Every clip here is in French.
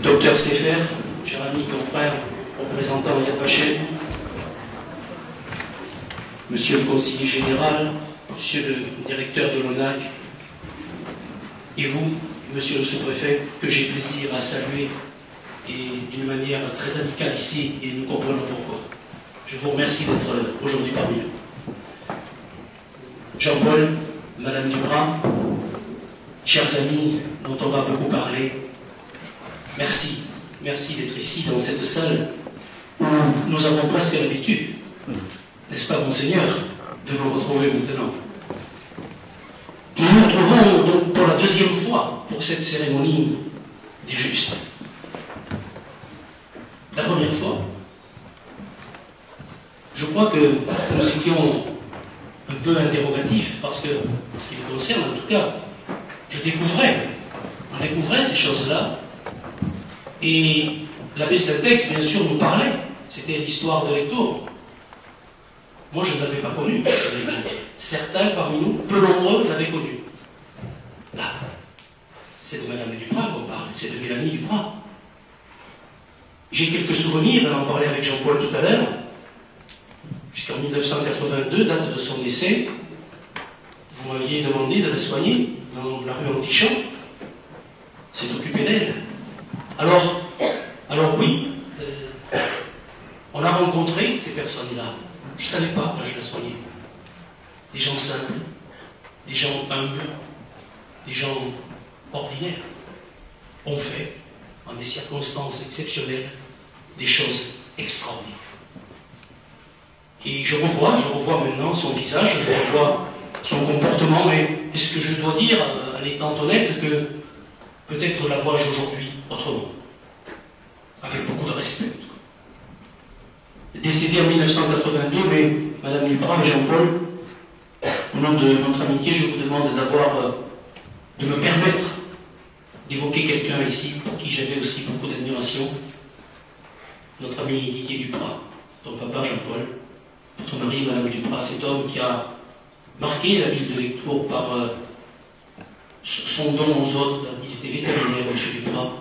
Docteur Sefer, cher ami, confrère, représentant Yad Vashem, Monsieur le conseiller général, Monsieur le directeur de l'ONAC, et vous, Monsieur le sous-préfet, que j'ai plaisir à saluer, et d'une manière très amicale ici, et nous comprenons pourquoi. Je vous remercie d'être aujourd'hui parmi nous. Jean-Paul, Madame Duprat, chers amis dont on va beaucoup parler, merci. Merci d'être ici dans cette salle où nous avons presque l'habitude, n'est-ce pas, Monseigneur, de vous retrouver maintenant. Nous nous retrouvons donc pour la deuxième fois pour cette cérémonie des justes. La première fois, je crois que nous étions un peu interrogatifs parce que, en ce qui me concerne en tout cas, on découvrait ces choses-là, et l'abbé Saint-Ex, bien sûr, nous parlait. C'était l'histoire de l'Hector. Moi, je ne l'avais pas connu, personnellement. Certains parmi nous, peu nombreux, l'avaient connu. Là, c'est de Madame Duprat qu'on parle, c'est de Mélanie Duprat. J'ai quelques souvenirs, elle en parlait avec Jean-Paul tout à l'heure, jusqu'en 1982, date de son décès. Vous m'aviez demandé de la soigner dans la rue Antichamp. C'est occupé d'elle. Alors oui, on a rencontré ces personnes-là. Je ne savais pas quand je la soignais. Des gens simples, des gens humbles, des gens ordinaires ont fait, en des circonstances exceptionnelles, des choses extraordinaires. Et je revois maintenant son visage, je revois son comportement, et est-ce que je dois dire, en étant honnête, que peut-être la vois-je aujourd'hui autrement, avec beaucoup de respect. Décédée en 1982, mais Madame Duprat et Jean-Paul, au nom de notre amitié, je vous demande de me permettre d'évoquer quelqu'un ici pour qui j'avais aussi beaucoup d'admiration, notre ami Didier Duprat, ton papa Jean-Paul, votre mari Madame Duprat, cet homme qui a marqué la ville de Lectoure par son don aux autres. Il était vétérinaire, M. Duprat.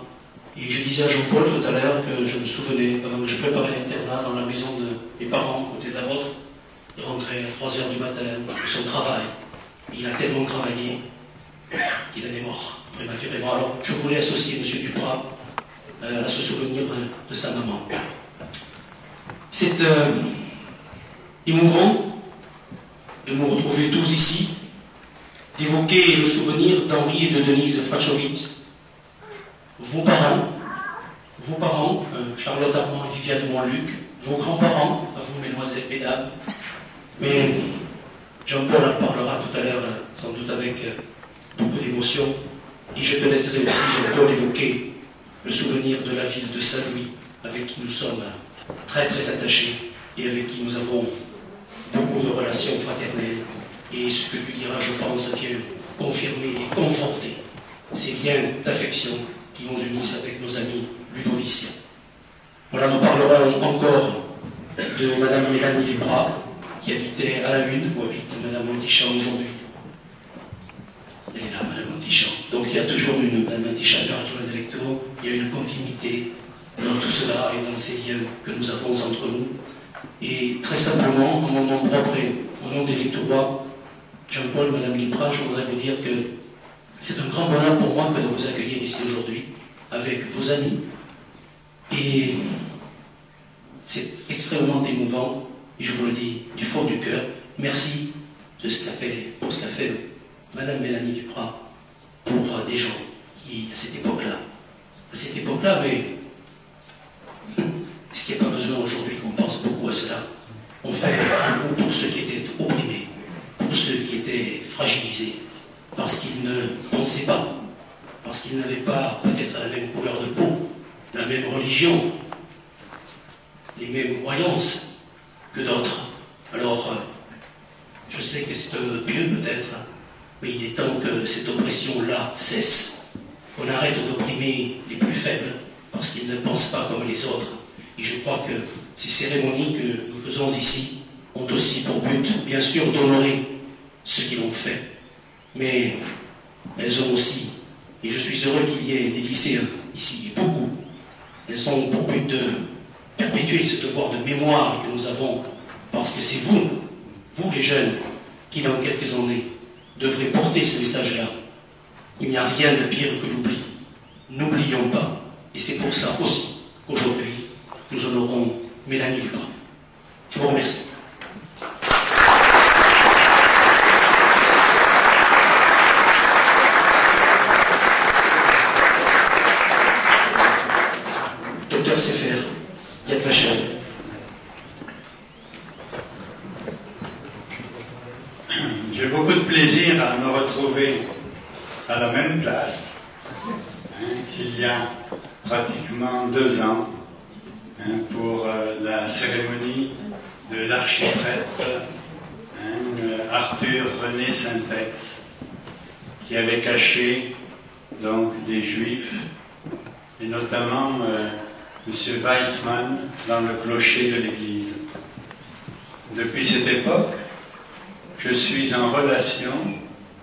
Et je disais à Jean-Paul tout à l'heure que je me souvenais, pendant que je préparais l'internat dans la maison de mes parents, côté de la vôtre, il rentrait à 3 h du matin de son travail. Il a tellement travaillé qu'il en est mort prématurément. Alors je voulais associer M. Duprat à ce souvenir de sa maman. C'est émouvant de nous retrouver tous ici, d'évoquer le souvenir d'Henri et de Denise Frachowitz, vos parents, Charlotte Armand et Viviane Montluc, vos grands-parents, à vous, mesdemoiselles, mesdames, mais Jean-Paul en parlera tout à l'heure, sans doute avec beaucoup d'émotion, et je te laisserai aussi, Jean-Paul, évoquer le souvenir de la ville de Saint-Louis, avec qui nous sommes très très attachés, et avec qui nous avons beaucoup de relations fraternelles, et ce que tu diras, je pense, vient confirmer et conforter ces liens d'affection qui nous unissent avec nos amis ludoviciens. Voilà, nous parlerons encore de Madame Mélanie Duprat, qui habitait à la Une, où habite Madame Antichamp aujourd'hui. Elle est là, Madame Antichamp. Donc il y a toujours une Madame Antichamp, adjointe de Lectoure, il y a une continuité dans tout cela et dans ces liens que nous avons entre nous. Et très simplement, en mon nom propre et au nom des Lectourois, Jean-Paul, Madame Duprat, je voudrais vous dire que c'est un grand bonheur pour moi que de vous accueillir ici aujourd'hui, avec vos amis. Et c'est extrêmement émouvant, et je vous le dis du fond du cœur. Merci de ce qu'a fait, pour ce qu'a fait Madame Mélanie Duprat pour des gens qui, à cette époque-là, mais est-ce qu'il n'y a pas besoin aujourd'hui qu'on pense beaucoup à cela? On fait beaucoup pour ceux qui étaient opprimés, pour ceux qui étaient fragilisés, parce qu'ils ne pensaient pas, parce qu'ils n'avaient pas peut-être la même couleur de peau, la même religion, les mêmes croyances que d'autres. Alors, je sais que c'est un vœu pieux peut-être, mais il est temps que cette oppression-là cesse, qu'on arrête d'opprimer les plus faibles, parce qu'ils ne pensent pas comme les autres. Et je crois que ces cérémonies que nous faisons ici ont aussi pour but, bien sûr, d'honorer ceux qui l'ont fait, mais elles ont aussi et je suis heureux qu'il y ait des lycéens ici, et beaucoup. Elles ont pour but de perpétuer ce devoir de mémoire que nous avons, parce que c'est vous, les jeunes, qui dans quelques années devrez porter ce message-là. Il n'y a rien de pire que l'oubli. N'oublions pas, et c'est pour ça aussi qu'aujourd'hui, nous honorons Mélanie Duprat. Je vous remercie. Docteur Sefer, Yad Vashem. J'ai beaucoup de plaisir à me retrouver à la même place qu'il y a pratiquement 2 ans pour la cérémonie de l'archiprêtre Arthur René Saint-Ex, qui avait caché donc des Juifs, et notamment M. Weissmann, dans le clocher de l'église. Depuis cette époque, je suis en relation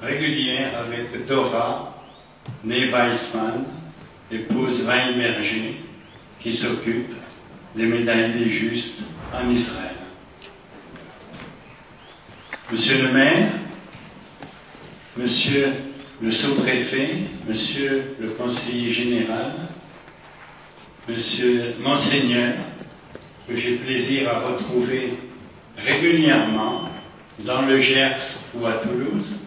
régulière avec Dora, née Weissmann, épouse Weinberger, qui s'occupe des médailles des Justes en Israël. Monsieur le maire, monsieur le sous-préfet, monsieur le conseiller général, monsieur Monseigneur, que j'ai plaisir à retrouver régulièrement dans le Gers ou à Toulouse,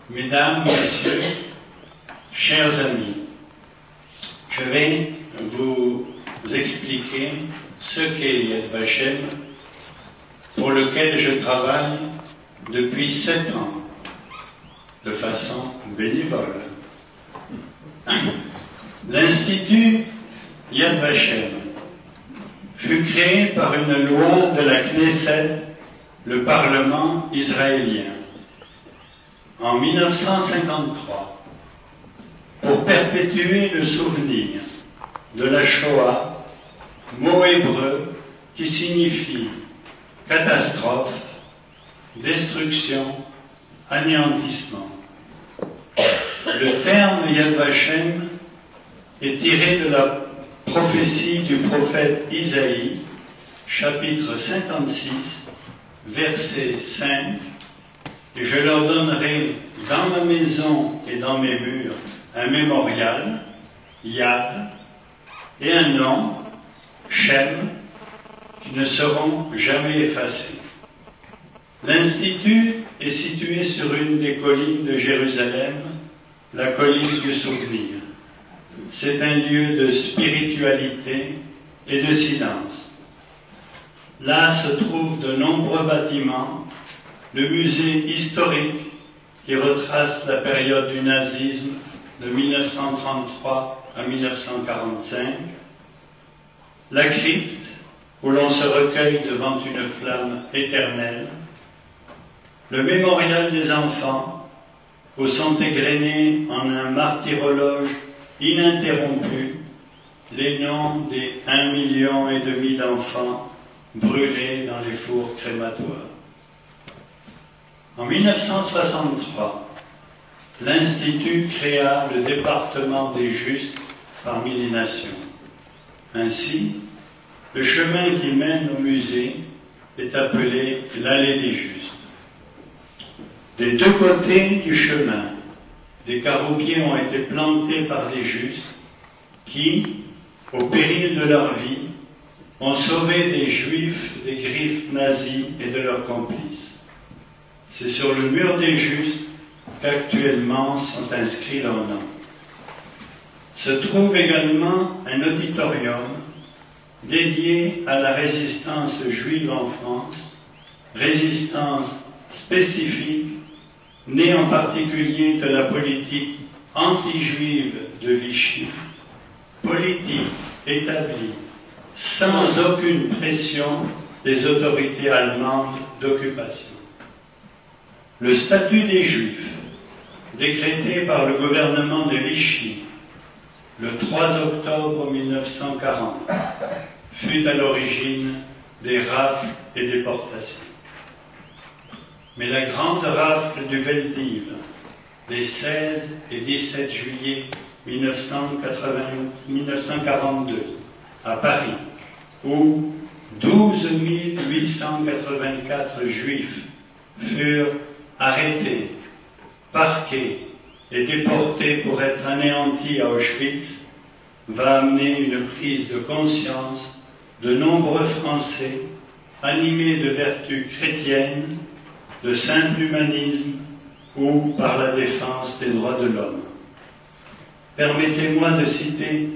mesdames, messieurs, chers amis, je vais vous expliquer ce qu'est Yad Vashem, pour lequel je travaille depuis 7 ans, de façon bénévole. L'Institut Yad Vashem fut créé par une loi de la Knesset, le Parlement israélien, en 1953, pour perpétuer le souvenir de la Shoah, mot hébreu qui signifie catastrophe, destruction, anéantissement. Le terme Yad Vashem est tiré de la prophétie du prophète Isaïe, chapitre 56, verset 5, et je leur donnerai dans ma maison et dans mes murs un mémorial, Yad, et un nom, Shem, qui ne seront jamais effacés. L'Institut est situé sur une des collines de Jérusalem, la colline du souvenir. C'est un lieu de spiritualité et de silence. Là se trouvent de nombreux bâtiments, le musée historique qui retrace la période du nazisme de 1933 à 1945, la crypte où l'on se recueille devant une flamme éternelle, le mémorial des enfants où sont égrenés en un martyrologe ininterrompu les noms des 1,5 million d'enfants brûlés dans les fours crématoires. En 1963, l'Institut créa le département des Justes parmi les nations. Ainsi, le chemin qui mène au musée est appelé l'allée des Justes. Des 2 côtés du chemin, des caroubiers ont été plantés par des Justes qui, au péril de leur vie, ont sauvé des Juifs des griffes nazies et de leurs complices. C'est sur le mur des Justes qu'actuellement sont inscrits leurs noms. Se trouve également un auditorium dédié à la résistance juive en France, résistance spécifique née en particulier de la politique anti-juive de Vichy, politique établie sans aucune pression des autorités allemandes d'occupation. Le statut des Juifs, décrété par le gouvernement de Vichy le 3 octobre 1940, fut à l'origine des rafles et déportations. Mais la grande rafle du Veldiv, des 16 et 17 juillet 1942 à Paris, où 12 884 juifs furent arrêtés, parqués et déportés pour être anéantis à Auschwitz, va amener une prise de conscience de nombreux Français animés de vertus chrétiennes, de simple humanisme ou par la défense des droits de l'homme. Permettez-moi de citer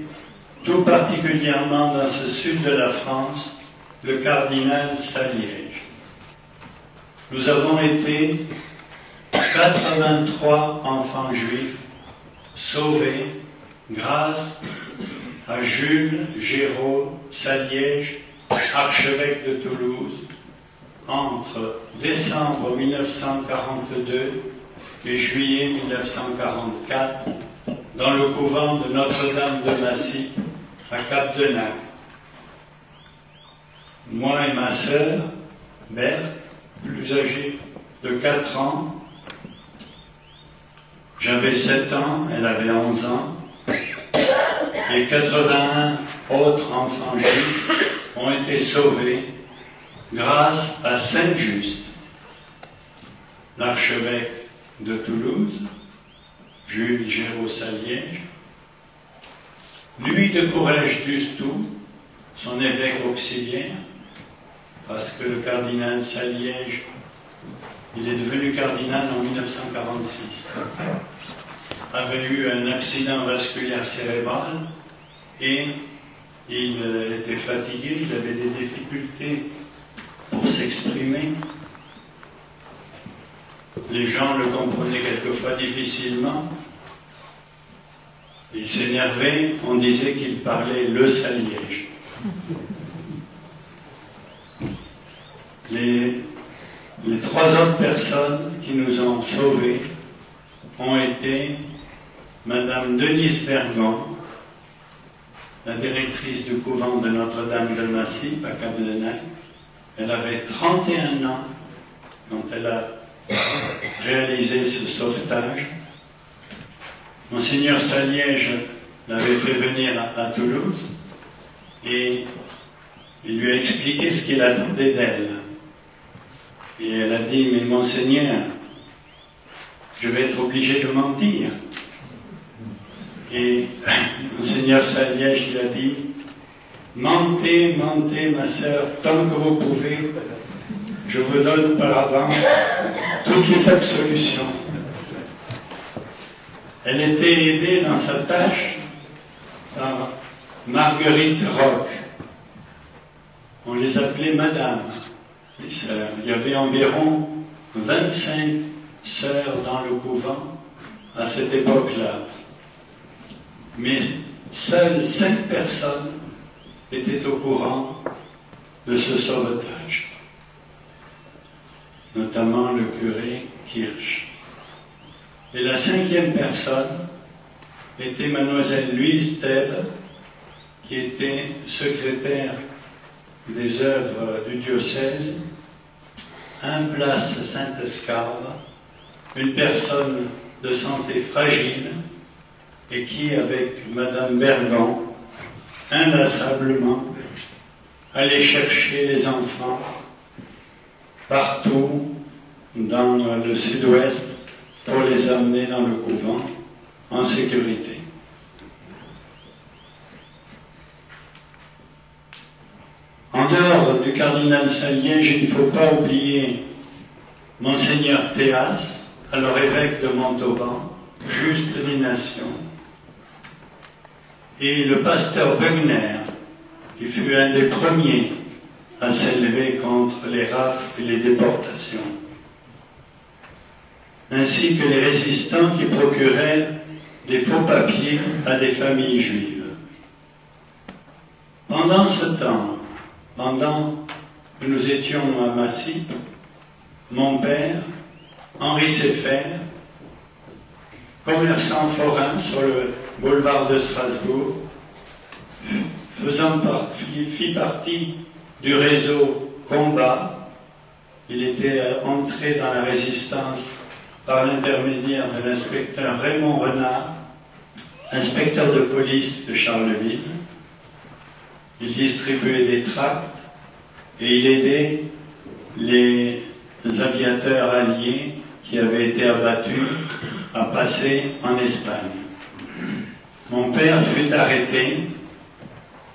tout particulièrement dans ce sud de la France le cardinal Saliège. Nous avons été 83 enfants juifs sauvés grâce à Jules Géraud Saliège, archevêque de Toulouse, entre décembre 1942 et juillet 1944, dans le couvent de Notre-Dame de Massy, à Cap-de-Nac. Moi et ma sœur, Berthe, plus âgée de 4 ans, j'avais 7 ans, elle avait 11 ans, et 81 autres enfants juifs ont été sauvés grâce à Saint-Just, l'archevêque de Toulouse, Jules Géraud Saliège, Louis de Courrèges-Dustout, son évêque auxiliaire, parce que le cardinal Saliège, il est devenu cardinal en 1946, avait eu un accident vasculaire cérébral et il était fatigué, il avait des difficultés pour s'exprimer. Les gens le comprenaient quelquefois difficilement. Il s'énervait, on disait qu'il parlait le Saliège. Les 3 autres personnes qui nous ont sauvés ont été Madame Denise Bergon, la directrice du couvent de Notre-Dame de Massy, à Cap-de-Nac. Elle avait 31 ans quand elle a réalisé ce sauvetage. Monseigneur Saliège l'avait fait venir à Toulouse et il lui a expliqué ce qu'il attendait d'elle. Et elle a dit, mais Monseigneur, je vais être obligé de mentir. Et Monseigneur Saliège lui a dit, mentez, mentez ma sœur, tant que vous pouvez, je vous donne par avance toutes les absolutions. Elle était aidée dans sa tâche par Marguerite Roch. On les appelait Madame, les sœurs. Il y avait environ 25 sœurs dans le couvent à cette époque-là. Mais seules 5 personnes étaient au courant de ce sauvetage, notamment le curé Kirsch. Et la 5e personne était mademoiselle Louise Thèbes, qui était secrétaire des œuvres du diocèse, 1 place Sainte-Escarbe, une personne de santé fragile, et qui, avec Madame Bergon, inlassablement, allait chercher les enfants partout dans le sud-ouest pour les amener dans le couvent en sécurité. En dehors du cardinal Saliège, il ne faut pas oublier Monseigneur Théas, alors évêque de Montauban, juste des nations, et le pasteur Bugner, qui fut un des premiers à s'élever contre les rafles et les déportations, ainsi que les résistants qui procuraient des faux papiers à des familles juives. Pendant ce temps, pendant que nous étions à Massy, mon père, Henri Seffer, commerçant forain sur le boulevard de Strasbourg, fit partie du réseau Combat. Il était entré dans la résistance par l'intermédiaire de l'inspecteur Raymond Renard, inspecteur de police de Charleville. Il distribuait des tracts et il aidait les aviateurs alliés qui avaient été abattus à passer en Espagne. Mon père fut arrêté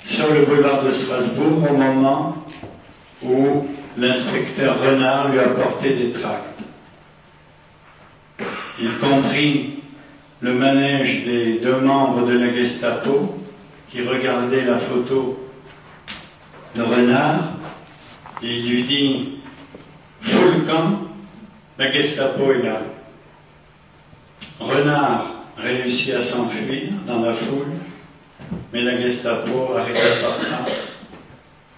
sur le boulevard de Strasbourg au moment où l'inspecteur Renard lui apportait des tracts. Il comprit le manège des 2 membres de la Gestapo qui regardaient la photo de Renard et il lui dit « Fous le camp, la Gestapo est là ». Renard réussit à s'enfuir dans la foule, mais la Gestapo arrêta papa,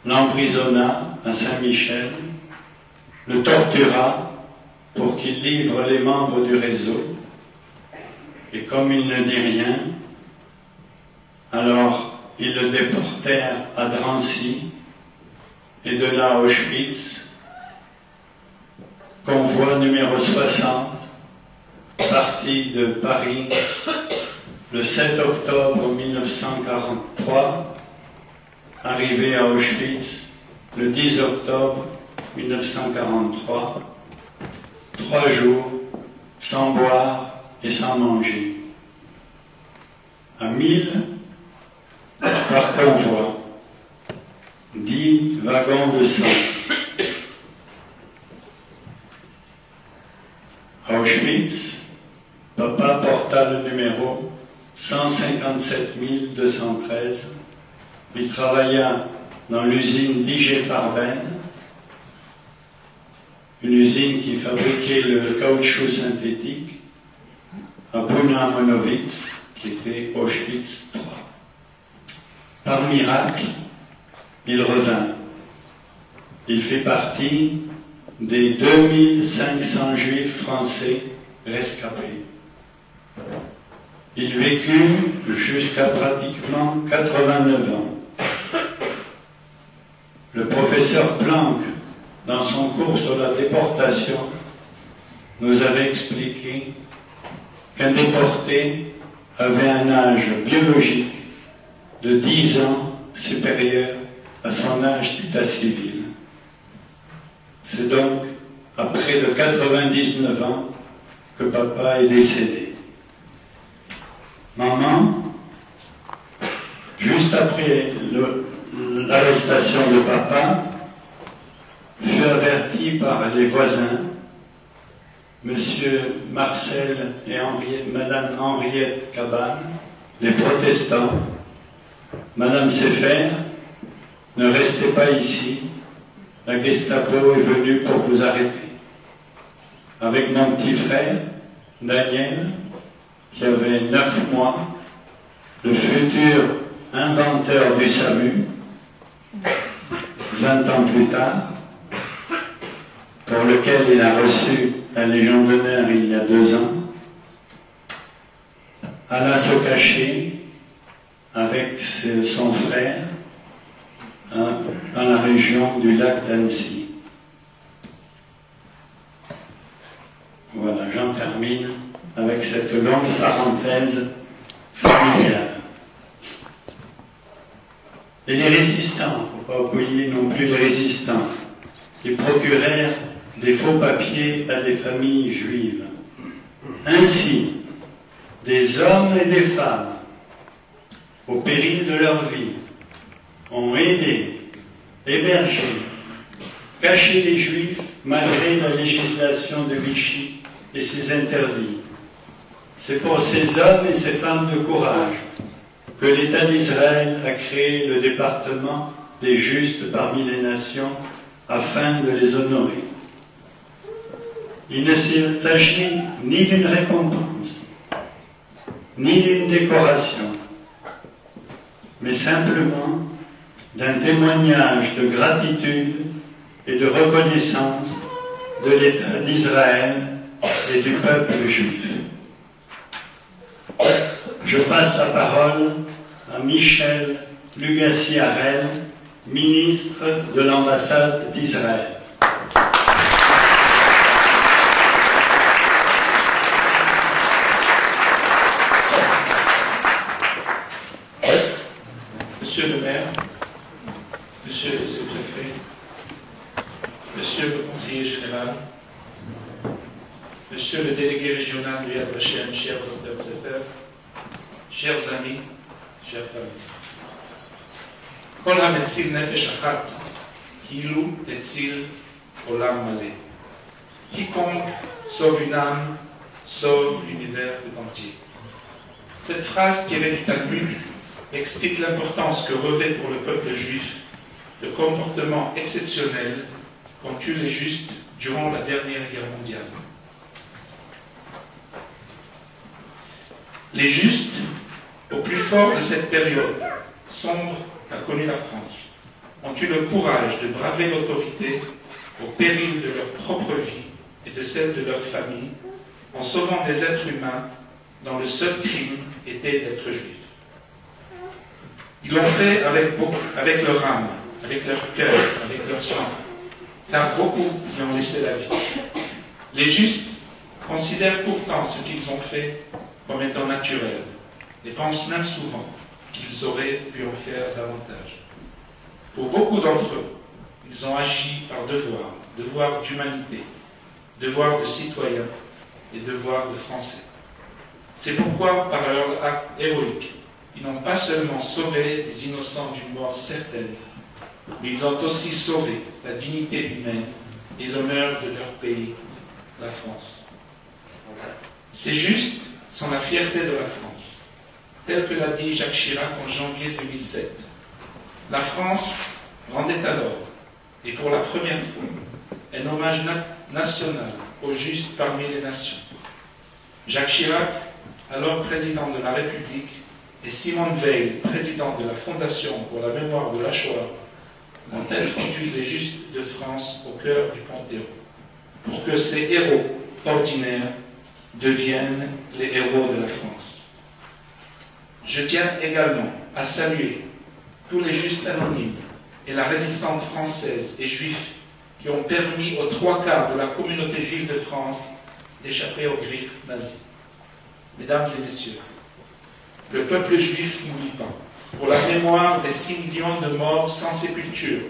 l'emprisonna à Saint-Michel, le tortura pour qu'il livre les membres du réseau, et comme il ne dit rien, alors ils le déportèrent à Drancy, et de là à Auschwitz, convoi numéro 60, parti de Paris le 7 octobre 1943, arrivé à Auschwitz le 10 octobre 1943, 3 jours sans boire et sans manger. À 1000 par convoi, 10 wagons de sang. À Auschwitz, papa porta le numéro 157 213. Il travailla dans l'usine d'IG Farben, une usine qui fabriquait le caoutchouc synthétique, à Buna-Monowitz, qui était Auschwitz III. Par miracle, il revint. Il fait partie des 2500 juifs français rescapés. Il vécut jusqu'à pratiquement 89 ans. Le professeur Planck, dans son cours sur la déportation, nous avait expliqué qu'un déporté avait un âge biologique de 10 ans supérieur à son âge d'état civil. C'est donc à près de 99 ans que papa est décédé. Maman, juste après l'arrestation de papa, fut avertie par les voisins, Monsieur Marcel et Madame Henriette Cabane, les protestants. Madame Sefer, ne restez pas ici, la Gestapo est venue pour vous arrêter. Avec mon petit frère, Daniel, qui avait 9 mois, le futur inventeur du SAMU, 20 ans plus tard, pour lequel il a reçu la Légion d'honneur il y a 2 ans, alla se cacher avec son frère dans la région du lac d'Annecy. Voilà, j'en termine avec cette longue parenthèse familiale. Et les résistants, il ne faut pas oublier non plus les résistants, qui procurèrent des faux papiers à des familles juives. Ainsi, des hommes et des femmes, au péril de leur vie, ont aidé, hébergé, caché les Juifs malgré la législation de Vichy et ses interdits. C'est pour ces hommes et ces femmes de courage que l'État d'Israël a créé le département des justes parmi les nations afin de les honorer. Il ne s'agit ni d'une récompense, ni d'une décoration, mais simplement d'un témoignage de gratitude et de reconnaissance de l'État d'Israël et du peuple juif. Je passe la parole à Michel Lugassi-Harel, ministre de l'ambassade d'Israël. Monsieur le délégué régional du Yad Vashem, cher Dr Sefer, chers amis, chers familles. Kol hametzil nefesh achat, kilu etzil olam maleh. Quiconque sauve une âme, sauve l'univers tout entier. Cette phrase tirée du Talmud explique l'importance que revêt pour le peuple juif le comportement exceptionnel qu'ont eu les justes durant la dernière guerre mondiale. Les justes, au plus fort de cette période sombre qu'a connue la France, ont eu le courage de braver l'autorité au péril de leur propre vie et de celle de leur famille, en sauvant des êtres humains dont le seul crime était d'être juifs. Ils l'ont fait avec leur âme, avec leur cœur, avec leur sang, car beaucoup y ont laissé la vie. Les justes considèrent pourtant ce qu'ils ont fait comme étant naturel et pensent même souvent qu'ils auraient pu en faire davantage. Pour beaucoup d'entre eux, ils ont agi par devoir d'humanité, devoir de citoyen et devoir de français. C'est pourquoi, par leur acte héroïque, ils n'ont pas seulement sauvé des innocents d'une mort certaine, mais ils ont aussi sauvé la dignité humaine et l'honneur de leur pays, la France. Ces justes sont la fierté de la France, tel que l'a dit Jacques Chirac en janvier 2007. La France rendait alors, et pour la première fois, un hommage national aux justes parmi les nations. Jacques Chirac, alors président de la République, et Simone Veil, président de la Fondation pour la mémoire de la Shoah, ont introduit les justes de France au cœur du Panthéon, pour que ces héros ordinaires deviennent les héros de la France. Je tiens également à saluer tous les justes anonymes et la résistance française et juive qui ont permis aux 3/4 de la communauté juive de France d'échapper aux griffes nazies. Mesdames et messieurs, le peuple juif n'oublie pas. Pour la mémoire des 6 millions de morts sans sépulture,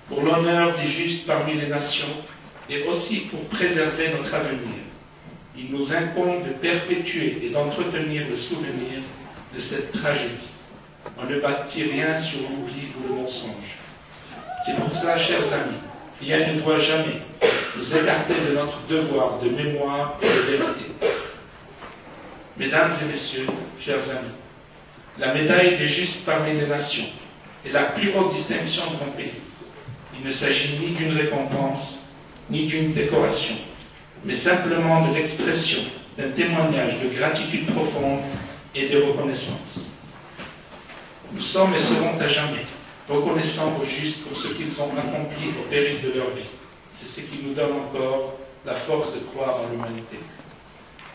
pour l'honneur des justes parmi les nations, et aussi pour préserver notre avenir, il nous incombe de perpétuer et d'entretenir le souvenir de cette tragédie. On ne bâtit rien sur l'oubli ou le mensonge. C'est pour ça, chers amis, rien ne doit jamais nous écarter de notre devoir de mémoire et de vérité. Mesdames et messieurs, chers amis, la médaille des justes parmi les nations est la plus haute distinction de mon pays. Il ne s'agit ni d'une récompense, ni d'une décoration, mais simplement de l'expression d'un témoignage de gratitude profonde et de reconnaissance. Nous sommes et serons à jamais reconnaissants aux justes pour ce qu'ils ont accompli au péril de leur vie. C'est ce qui nous donne encore la force de croire en l'humanité.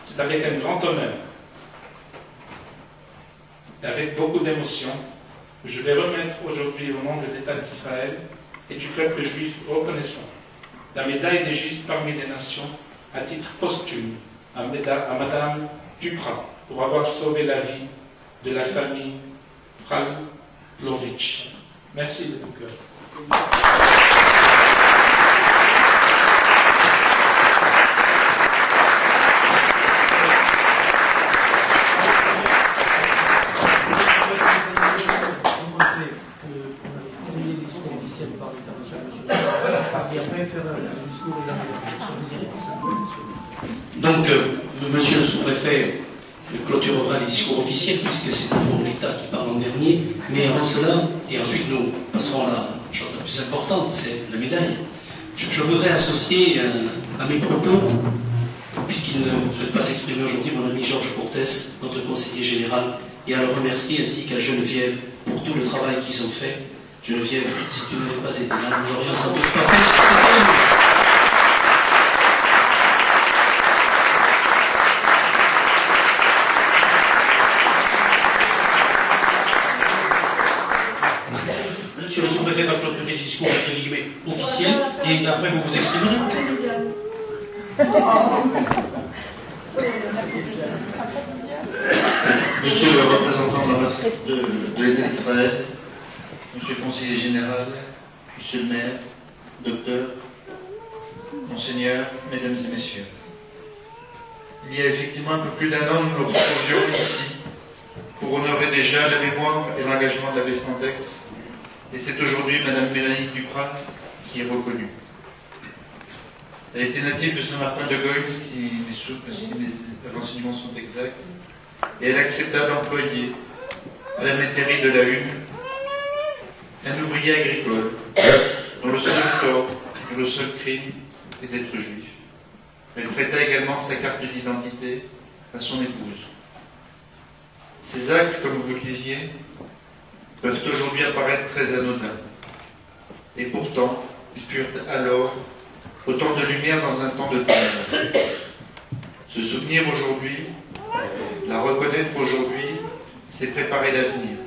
C'est avec un grand honneur et avec beaucoup d'émotion que je vais remettre aujourd'hui au nom de l'État d'Israël et du peuple juif reconnaissant la médaille des justes parmi les nations à titre posthume à Madame Duprat pour avoir sauvé la vie de la famille Fralkovitch. Merci de tout cœur. Donc, monsieur le sous-préfet clôturera les discours officiels, puisque c'est toujours l'État qui parle en dernier, mais avant cela, et ensuite nous passerons à la chose la plus importante, c'est la médaille. Je voudrais associer à mes propos, puisqu'il ne souhaite pas s'exprimer aujourd'hui, mon ami Georges Cortès, notre conseiller général, et à le remercier, ainsi qu'à Geneviève pour tout le travail qu'ils ont fait. Geneviève, si tu n'avais pas été là, nous n'aurions sans doute pas fait ces cérémonies. Monsieur le sous-préfet va clôturer les discours entre guillemets officiels et après vous vous exprimerez. Monsieur le représentant de l'État d'Israël, monsieur le conseiller général, monsieur le maire, docteur, monseigneur, mesdames et messieurs. Il y a effectivement un peu plus d'un an, nous nous retrouvions ici pour honorer déjà la mémoire et l'engagement de l'abbé Sandex. Et c'est aujourd'hui Madame Mélanie Duprat qui est reconnue. Elle était native de Saint-Martin-de-Goyles, si mes renseignements sont exacts, et elle accepta d'employer à la métairie de la Une un ouvrier agricole dont le seul tort, le seul crime est d'être juif. Elle prêta également sa carte d'identité à son épouse. Ces actes, comme vous le disiez, peuvent aujourd'hui apparaître très anodins. Et pourtant, ils furent alors autant de lumière dans un temps de ténèbres. Se souvenir aujourd'hui, la reconnaître aujourd'hui, c'est préparer l'avenir.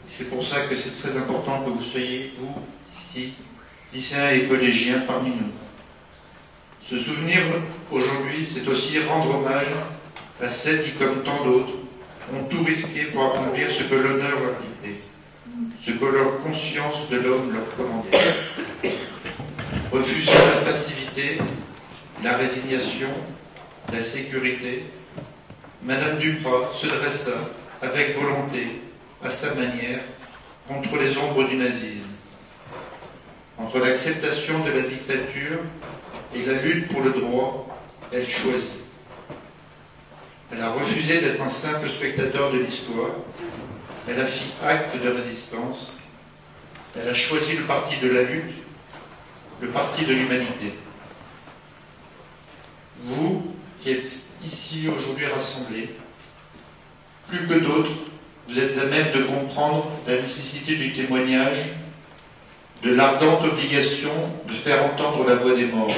C'est pour ça que c'est très important que vous soyez, vous, ici, lycéens et collégiens parmi nous. Se souvenir aujourd'hui, c'est aussi rendre hommage à celles qui, comme tant d'autres, ont tout risqué pour accomplir ce que l'honneur leur dictait, ce que leur conscience de l'homme leur commandait. Refusant la passivité, la résignation, la sécurité, Madame Duprat se dressa avec volonté, à sa manière, contre les ombres du nazisme. Entre l'acceptation de la dictature et la lutte pour le droit, elle choisit. Elle a refusé d'être un simple spectateur de l'histoire. Elle a fait acte de résistance. Elle a choisi le parti de la lutte, le parti de l'humanité. Vous, qui êtes ici aujourd'hui rassemblés, plus que d'autres, vous êtes à même de comprendre la nécessité du témoignage, de l'ardente obligation de faire entendre la voix des morts,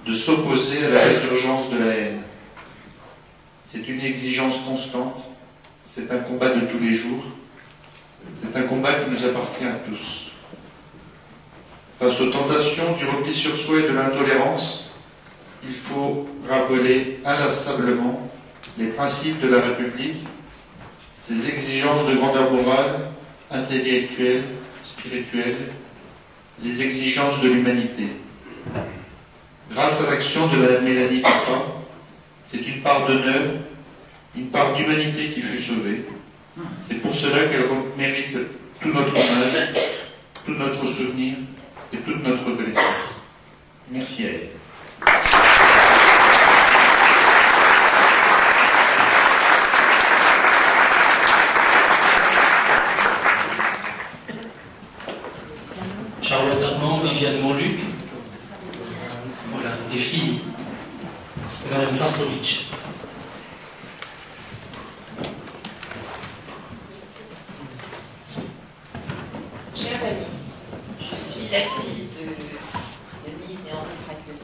de s'opposer à la résurgence de la haine. C'est une exigence constante, c'est un combat de tous les jours, c'est un combat qui nous appartient à tous. Face aux tentations du repli sur soi et de l'intolérance, il faut rappeler inlassablement les principes de la République, ses exigences de grandeur morale, intellectuelle, spirituelle, les exigences de l'humanité. Grâce à l'action de Mme Mélanie Duprat, c'est une part d'honneur, une part d'humanité qui fut sauvée. C'est pour cela qu'elle mérite tout notre hommage, tout notre souvenir et toute notre reconnaissance. Merci à elle. Charlotte Armand, Viviane Montluc, voilà, les filles, et Madame Faslovitch. Chers amis, je suis la fille de Denise et Henri Fragonic.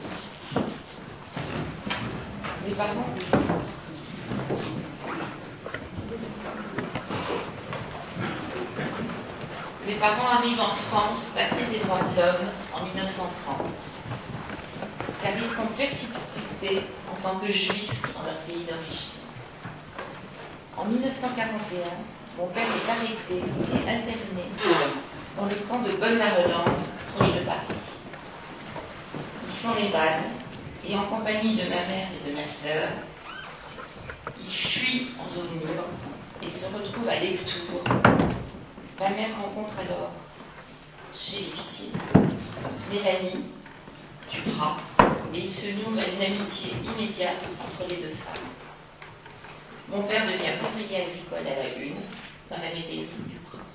Mes parents arrivent en France, patrie des droits de l'homme, en 1930, car ils sont persécutés en tant que juifs dans leur pays d'origine. En 1941, mon père est arrêté et interné dans le camp de Bonne-la-Rolande, proche de Paris. Il s'en évade et en compagnie de ma mère et de ma sœur, il fuit en zone libre et se retrouve à Lectoure. Ma mère rencontre alors chez l'épicier Mélanie Duprat et il se noue à une amitié immédiate entre les deux femmes. Mon père devient ouvrier agricole à la Une, dans la métairie Duprat.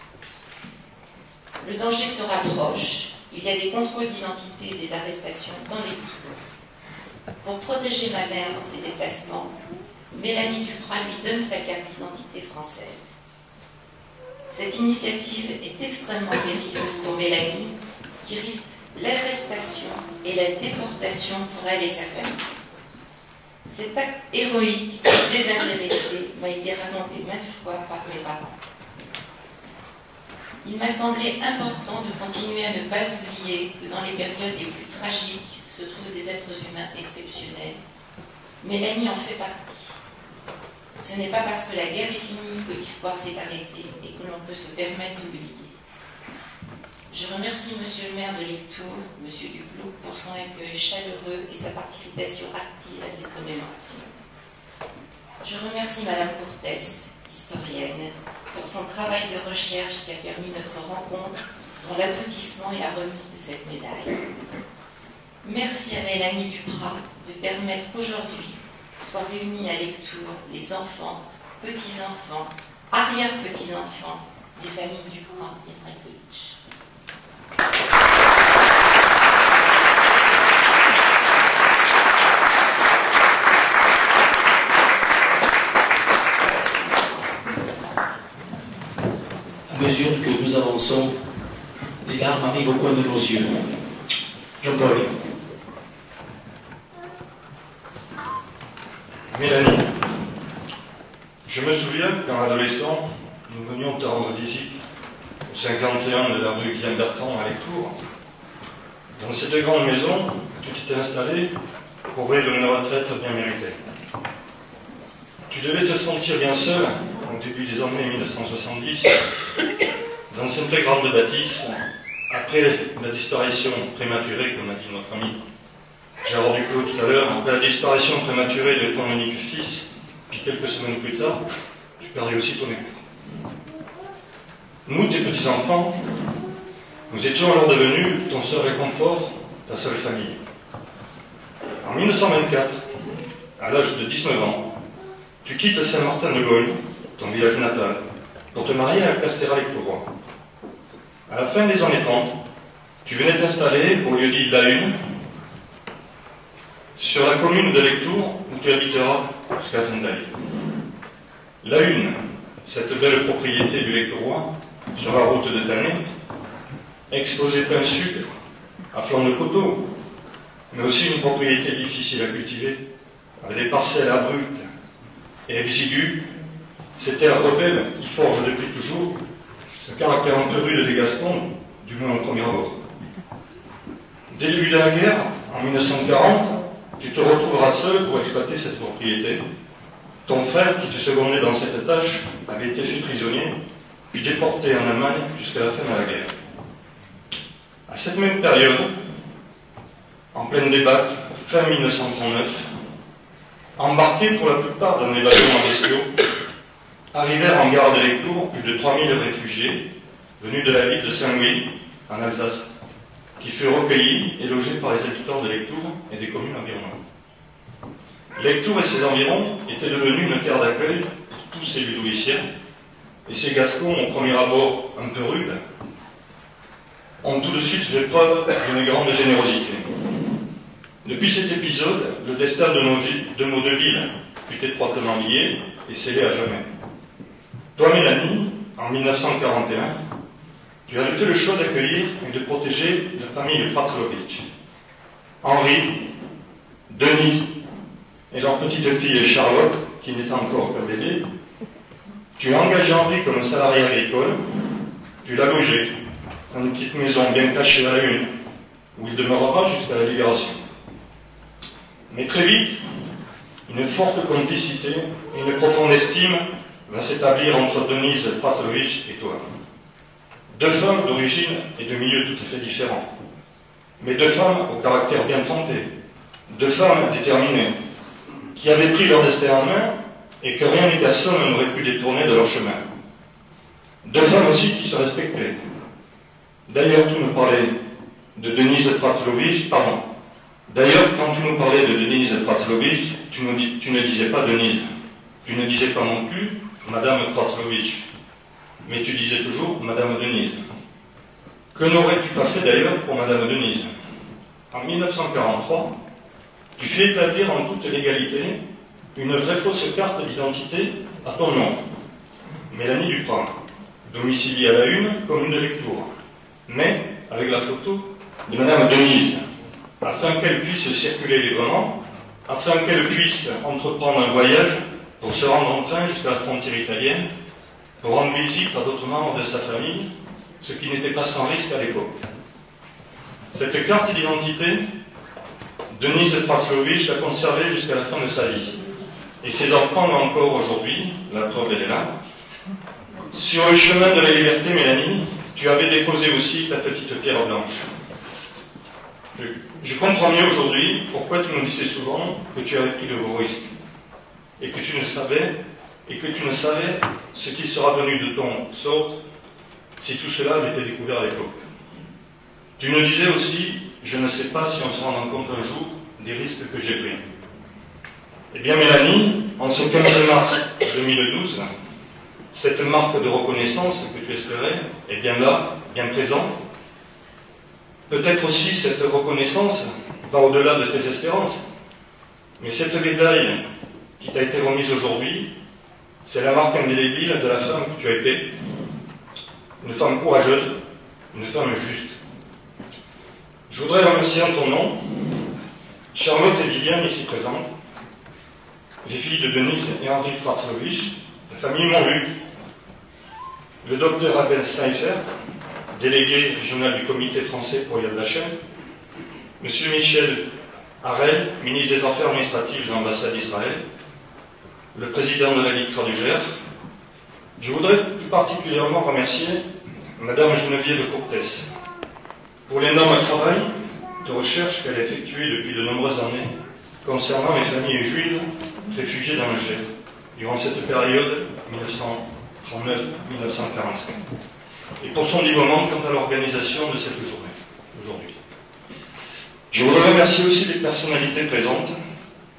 Le danger se rapproche. Il y a des contrôles d'identité et des arrestations dans les tours. Pour protéger ma mère dans ses déplacements, Mélanie Duprat lui donne sa carte d'identité française. Cette initiative est extrêmement périlleuse pour Mélanie, qui risque l'arrestation et la déportation pour elle et sa famille. Cet acte héroïque et désintéressé m'a été raconté maintes fois par mes parents. Il m'a semblé important de continuer à ne pas oublier que dans les périodes les plus tragiques se trouvent des êtres humains exceptionnels. Mélanie en fait partie. Ce n'est pas parce que la guerre est finie que l'histoire s'est arrêtée et que l'on peut se permettre d'oublier. Je remercie Monsieur le maire de Lectoure, Monsieur Duclos, pour son accueil chaleureux et sa participation active à cette commémoration. Je remercie Madame Courtès, historienne, pour son travail de recherche qui a permis notre rencontre, dont l'aboutissement est la remise de cette médaille. Merci à Mélanie Duprat de permettre qu'aujourd'hui soient réunis à Lectoure les enfants, petits-enfants, arrière-petits-enfants des familles Duprat et Fredkovitch. À mesure que nous avançons, les larmes arrivent au coin de nos yeux. Jean-Paul. Mélanie, je me souviens qu'en adolescent, nous venions te rendre visite au 51 de la rue Guillaume-Bertrand à Lectoure. Dans cette grande maison, tu t'étais installé pour vivre une retraite bien méritée. Tu devais te sentir bien seul au début des années 1970 dans cette grande bâtisse après la disparition prématurée, comme a dit notre ami Gérard Duclos tout à l'heure, après la disparition prématurée de ton unique fils, puis quelques semaines plus tard, tu perdais aussi ton époux. Nous, tes petits-enfants, nous étions alors devenus ton seul réconfort, ta seule famille. En 1924, à l'âge de 19 ans, tu quittes Saint-Martin-de-Gaulle, ton village natal, pour te marier à Castéra-Lectourois. À la fin des années 30, tu venais t'installer au lieu-dit La Une, sur la commune de Lectoure, où tu habiteras jusqu'à la fin de ta vie. La Une, cette belle propriété du Lectourois, sur la route de Tanay, exposée plein sud, à flanc de coteaux, mais aussi une propriété difficile à cultiver, avec des parcelles abruptes et exiguës, ces terres rebelles qui forgent depuis toujours ce caractère un peu rude des Gascons, du moins au premier abord. Dès le début de la guerre, en 1940, tu te retrouveras seul pour exploiter cette propriété. Ton frère, qui te secondait dans cette tâche, avait été fait prisonnier, puis déporté en Allemagne jusqu'à la fin de la guerre. À cette même période, en pleine débâcle, fin 1939, embarqués pour la plupart d'un évacuement bestiaux, arrivèrent en gare de Lectoure plus de 3000 réfugiés venus de la ville de Saint-Louis, en Alsace, qui furent recueillis et logés par les habitants de Lectoure et des communes environnantes. Lectoure et ses environs étaient devenus une terre d'accueil pour tous ces Ludoïciens, et ces Gascons, au premier abord un peu rudes, ont tout de suite fait preuve d'une grande générosité. Depuis cet épisode, le destin de nos deux villes fut étroitement lié et scellé à jamais. Toi, Mélanie, en 1941, tu avais fait le choix d'accueillir et de protéger la famille Fratlovitch. Henri, Denise et leur petite fille Charlotte, qui n'était encore qu'un bébé, tu as engagé Henri comme salarié agricole, tu l'as logé dans une petite maison bien cachée à La Une, où il demeurera jusqu'à la libération. Mais très vite, une forte complicité et une profonde estime va s'établir entre Denise Fratlovitch et toi. Deux femmes d'origine et de milieux tout à fait différents, mais deux femmes au caractère bien trempé, deux femmes déterminées, qui avaient pris leur destin en main et que rien ni personne n'aurait pu détourner de leur chemin. Deux femmes aussi qui se respectaient. D'ailleurs, tu nous parlais de Denise Fratlovitch, pardon. D'ailleurs, quand tu nous parlais de Denise Fratlovitch, tu ne disais pas Denise. Tu ne disais pas non plus Madame Fratlovitch. Mais tu disais toujours Madame Denise. Que n'aurais-tu pas fait d'ailleurs pour Madame Denise? En 1943, tu fais établir en toute légalité une vraie fausse carte d'identité à ton nom, Mélanie Duprat, domiciliée à La Une, commune de Lectoure, mais avec la photo de Madame Denise, afin qu'elle puisse circuler librement, afin qu'elle puisse entreprendre un voyage pour se rendre en train jusqu'à la frontière italienne, pour rendre visite à d'autres membres de sa famille, ce qui n'était pas sans risque à l'époque. Cette carte d'identité, Denise Fratlovitch l'a conservée jusqu'à la fin de sa vie. Et ses enfants l'ont encore aujourd'hui, la preuve elle est là. Sur le chemin de la liberté, Mélanie, tu avais déposé aussi ta petite pierre blanche. Je comprends mieux aujourd'hui pourquoi tu nous disais souvent que tu avais pris de gros risques et que tu ne savais ce qui sera venu de ton sort si tout cela avait été découvert à l'époque. Tu nous disais aussi, je ne sais pas si on se rendra compte un jour des risques que j'ai pris. Eh bien Mélanie, en ce 15 mars 2012, cette marque de reconnaissance que tu espérais est bien là, bien présente. Peut-être aussi cette reconnaissance va au-delà de tes espérances. Mais cette médaille qui t'a été remise aujourd'hui, c'est la marque indélébile de la femme que tu as été. Une femme courageuse, une femme juste. Je voudrais remercier en ton nom Charlotte et Viviane ici présentes, les filles de Denise et Henri Fratzlovich, la famille Montluc, le docteur Abel Seifert, délégué régional du comité français pour Yad Vashem, M. Michel Harel, ministre des Affaires administratives de l'ambassade d'Israël, le président de la Ligue du Gers. Je voudrais tout particulièrement remercier Mme Geneviève Cortès pour l'énorme travail de recherche qu'elle a effectué depuis de nombreuses années concernant les familles juives réfugiées dans le Gers durant cette période 1939-1945 et pour son dévouement quant à l'organisation de cette journée aujourd'hui. Je voudrais remercier aussi les personnalités présentes,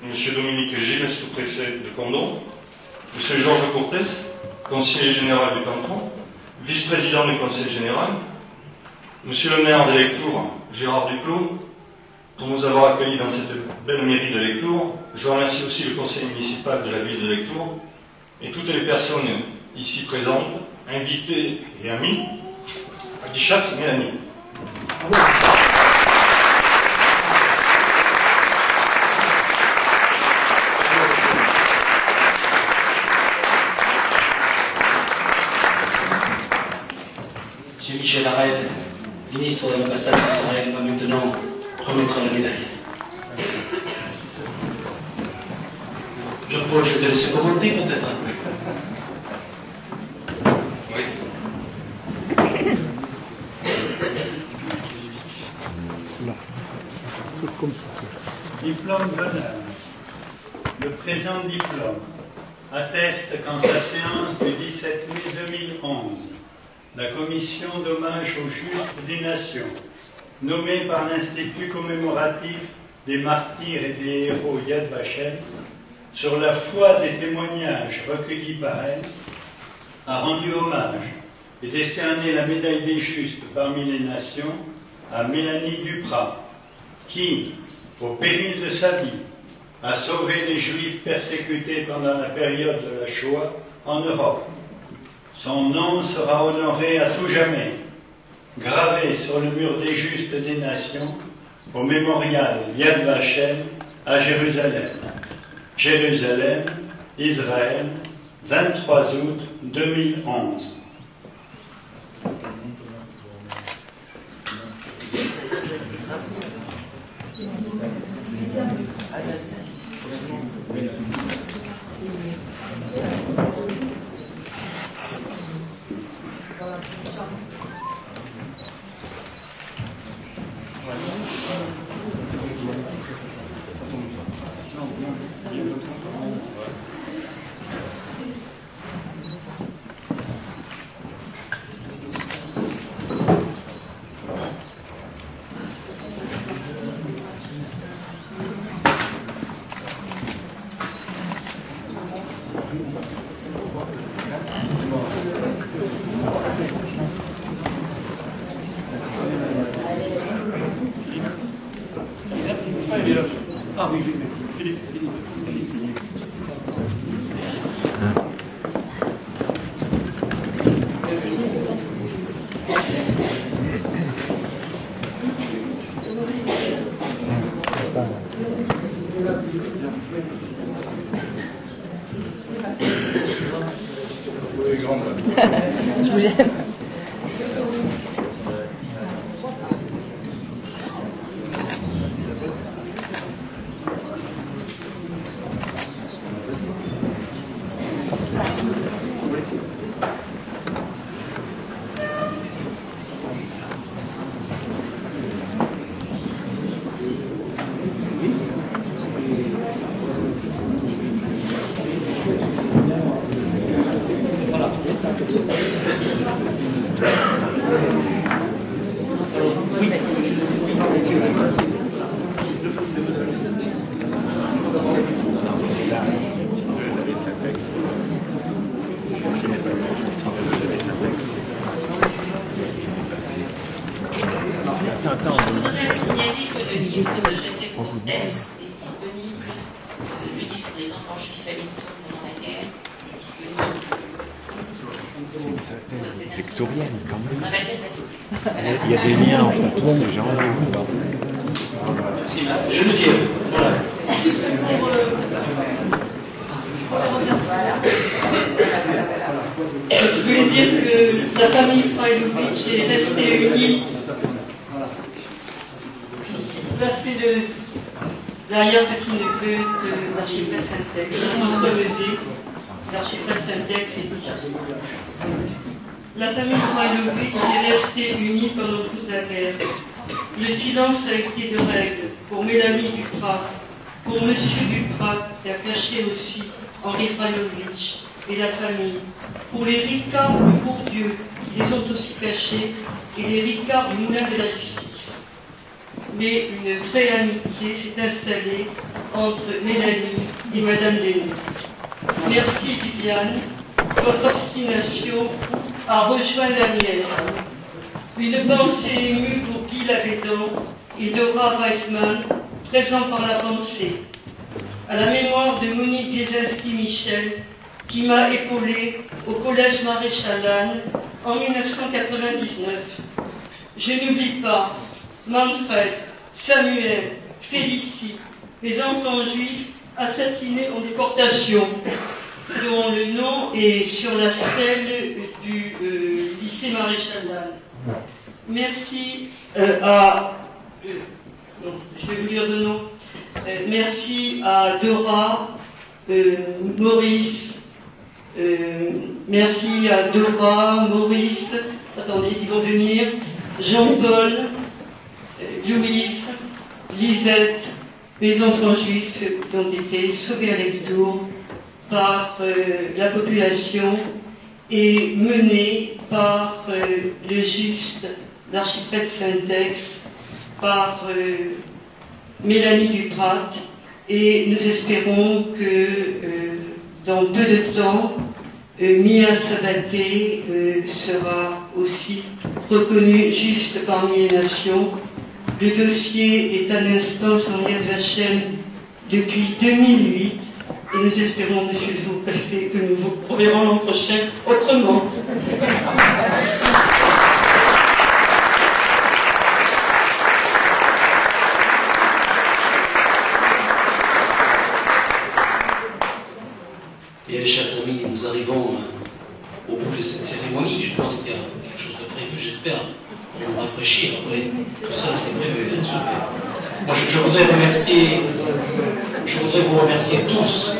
M. Dominique Gilles, sous-préfet de Condom, M. Georges Cortès, conseiller général du canton, vice-président du conseil général, Monsieur le maire de Lectoure, Gérard Duclos, pour nous avoir accueillis dans cette belle mairie de Lectoure. Je remercie aussi le conseil municipal de la ville de Lectoure et toutes les personnes ici présentes, invités et amis. Adichat Mélanie. Monsieur Michel Harel, ministre de l'ambassade d'Israël, va maintenant remettre la médaille. Jean-Paul, je vais te laisser commenter peut-être. Oui. Diplôme d'honneur. Le présent diplôme atteste qu'en sa séance du 17 mai 2011, la commission d'hommage aux justes des nations, nommée par l'Institut commémoratif des martyrs et des héros Yad Vashem, sur la foi des témoignages recueillis par elle, a rendu hommage et décerné la médaille des justes parmi les nations à Mélanie Duprat, qui, au péril de sa vie, a sauvé les Juifs persécutés pendant la période de la Shoah en Europe. Son nom sera honoré à tout jamais, gravé sur le mur des justes des nations, au mémorial Yad Vashem à Jérusalem. Jérusalem, Israël, 23 août 2011. Je vous aime. enfants juifs à l'étoile pendant la guerre est disponible. C'est une certaine victorienne quand même. Dans la pièce d'Atoul. Il y a des liens entre tous ces gens. Merci, Geneviève. Voilà. Je voulais dire que la famille Frailovitch est restée unie. Placée l'arrière-petit-neveu de l'archiprêtre Saint-Ex, François Lezé, l'archiprêtre Saint-Ex est ici. La famille Frailovitch est restée unie pendant toute la guerre. Le silence a été de règle pour Mélanie Duprat, pour Monsieur Duprat qui a caché aussi Henri Frailovitch et la famille, pour les Ricards de Bourdieu qui les ont aussi cachés et les Ricards du Moulin de la Justice. Mais une vraie amitié s'est installée entre Mélanie et Madame Denise. Merci Viviane, votre obstination a rejoint la mienne. Une pensée émue pour Guy Labédan et Dora Weissmann, présents par la pensée. À la mémoire de Monique Biesinski-Michel, qui m'a épaulée au Collège Maréchal Lannes en 1999. Je n'oublie pas Manfred, Samuel, Félicie, mes enfants juifs assassinés en déportation, dont le nom est sur la stèle du lycée Maréchal Lannes. Merci à... non, je vais vous lire le nom. Merci à Dora, Maurice, merci à Dora, Maurice, attendez, ils vont venir, Jean-Paul, Louise, Lisette, mes enfants juifs qui ont été sauvés à Lectoure par la population et menés par le juste, l'archiprêtre Saint-Ex, par Mélanie Duprat, et nous espérons que dans peu de temps, Mia Sabaté sera aussi reconnue juste parmi les nations. Le dossier est en instance en Yad Vashem depuis 2008 et nous espérons, monsieur le sous-préfet, que nous vous reverrons l'an prochain autrement. Bien, chers amis, nous arrivons au bout de cette cérémonie. Je pense qu'il y a quelque chose de prévu, j'espère, pour nous rafraîchir. Après, tout ça, c'est prévu. Moi, je voudrais vous remercier tous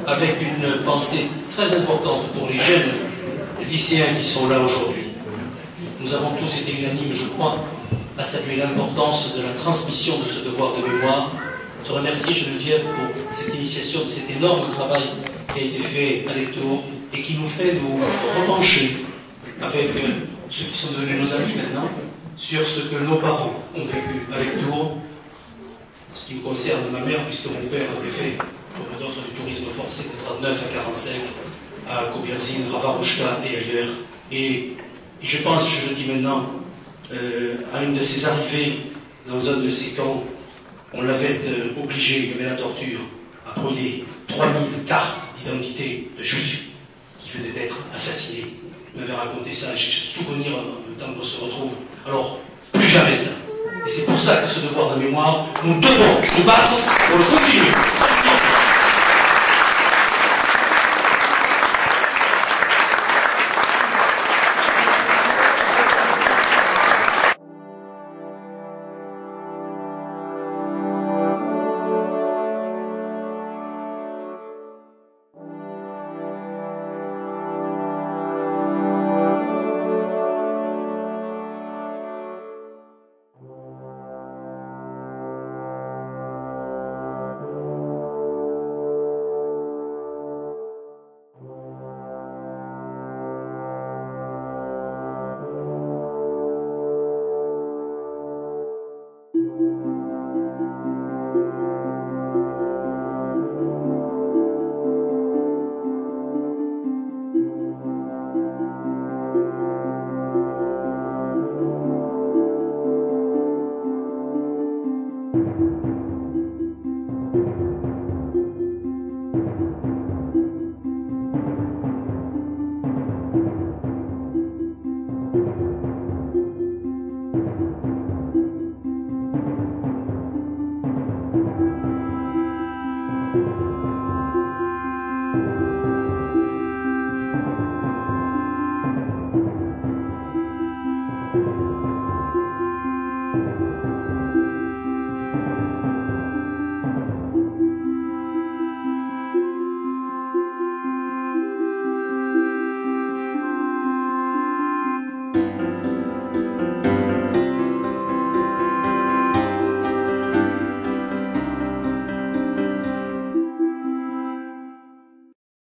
avec une pensée très importante pour les jeunes lycéens qui sont là aujourd'hui. Nous avons tous été unanimes, je crois, à saluer l'importance de la transmission de ce devoir de mémoire. Te remercier, Geneviève, pour cette initiation, de cet énorme travail qui a été fait à Lectoure et qui nous fait nous repencher avec ceux qui sont devenus nos amis maintenant sur ce que nos parents ont vécu à Lectoure. Ce qui me concerne ma mère, puisque mon père avait fait, comme d'autres, du tourisme forcé de 39 à 45 à Kobirzine, Ravarouchka et ailleurs. Et je pense, je le dis maintenant, à une de ses arrivées dans un de ces camps, on l'avait obligé, il y avait la torture, à brûler 3000 cartes d'identité de juifs qui venaient d'être assassinés. Il m'avait raconté ça, j'ai souvenir le temps qu'on se retrouve. Alors, plus jamais ça. Et c'est pour ça que ce devoir de mémoire, nous devons nous battre pour le continuer.